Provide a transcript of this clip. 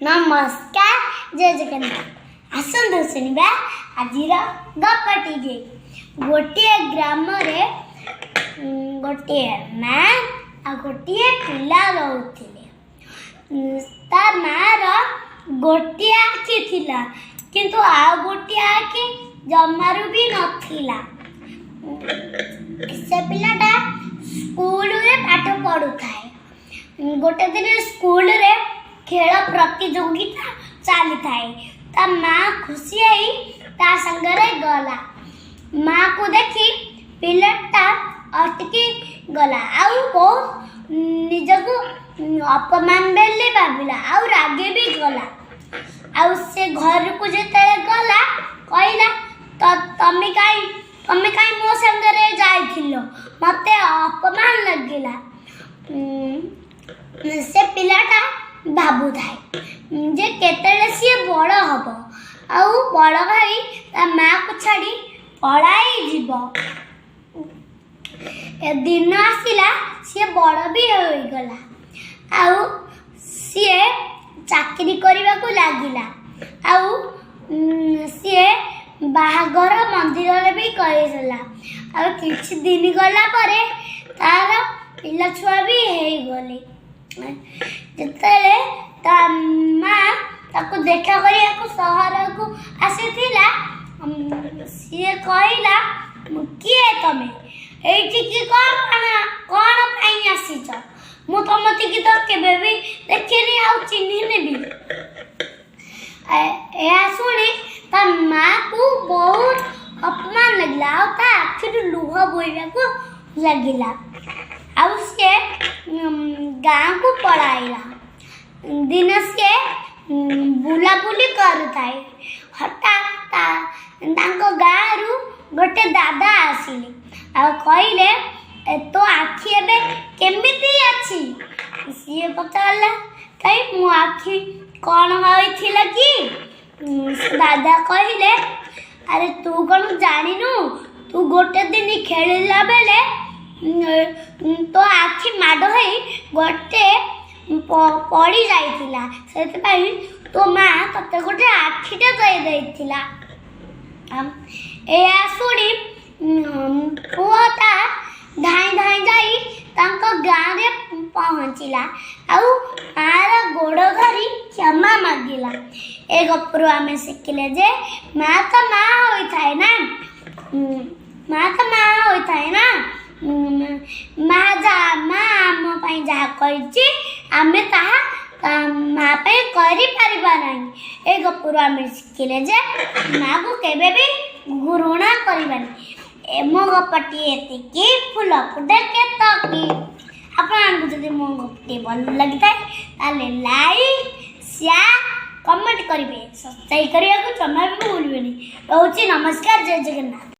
नमस्कार जय जगन्नाथ। आसंतु शुणिबा आजिर गपटी। गोटे ग्राम रे गोटे माँ आ गोटे पिला रहुथिले। ता मार गोटे आखि थिला किंतु आ गोटे आखि जमारू भी नथिला। से पिलाटा स्कूल रे पाठ पढ़ु थाए। गोटे दिन स्कूल रे खेल प्रतियोगिता चली थाए। ता माँ खुशी आई ता संगरे गला। माँ को देखी पिलाटा अटकी गला आउ बहुत निजको अपमान बेले भाविला आउ रागे भी गला। आउ से घर को जेते गला कहला तो तमे काई मो संगरे जाइथिलो मते अपमान लगिला। से पिलाटा भाबु थाए जे केतेले सी बड़ हबो आउ बड़ भाई ता माँ को छाड़ी पळाई जीवो। ए दिन आसिला सी बड़ भी होई गला आउ सी चाकरी करबा को लागिला। आउ सी बाहागर मंदिर रे भी करेला। आउ किछ दिन गला परे तार पिला छुआ भी हेई गले। जेतले ता माँ ताको देखा करिया को शहर को आसीथिला। सी कहला किए तमे एठी की कोन पाई आसीछ मु तमति की तो केबे भी देखिनी आ चिन्हिने भी। ए सुनी ता माँ को बहुत अपमान लगला आ ता आखिर लुह बोइबा को लागिला। आउ से गाँ को पढ़ाइला। दिन से बुलाबुली करुଥାଏ। हठात तांको गाँरु गोटे दादा आसिले आ कहले तो आखि एबे केमिति अछि। सीए पचारला कई मो आखि कोन होइथिला कि। दादा कहले अरे तू कोन जानिनु तू गोटे दिन खेलिला बेले तो आखि माड होई गोटे पड़ी जाइथिला। सेति पई तो माँ तते गोटे आखिटे दे देथिला। ए आसुडी पुआता धाई धाई जाई तांको गाँ रे पहुँचिला आउ आर गोड़ धरी क्षमा मागिला। ए गपरु आमे शिखिले जे माँ तो माँ होई थाए ना। माँ तो माँ होई थाए ना। माँ आम पाई जहा कहिछि आमे ताहा माँ पे करि परिबा नाही। ए गपरु आमे शिखिले जे माँ को केबे भी घृणा करिबानी। एमो गपटी एतिकी फुल फुटे केतकी। आपन जदि मो गपटी भल लागि थाए ताले लाइक शेयर कमेंट करिवे। सब्सक्राइब करिया को जमा भी भूलबेनी। रहउची नमस्कार जय जगन्नाथ।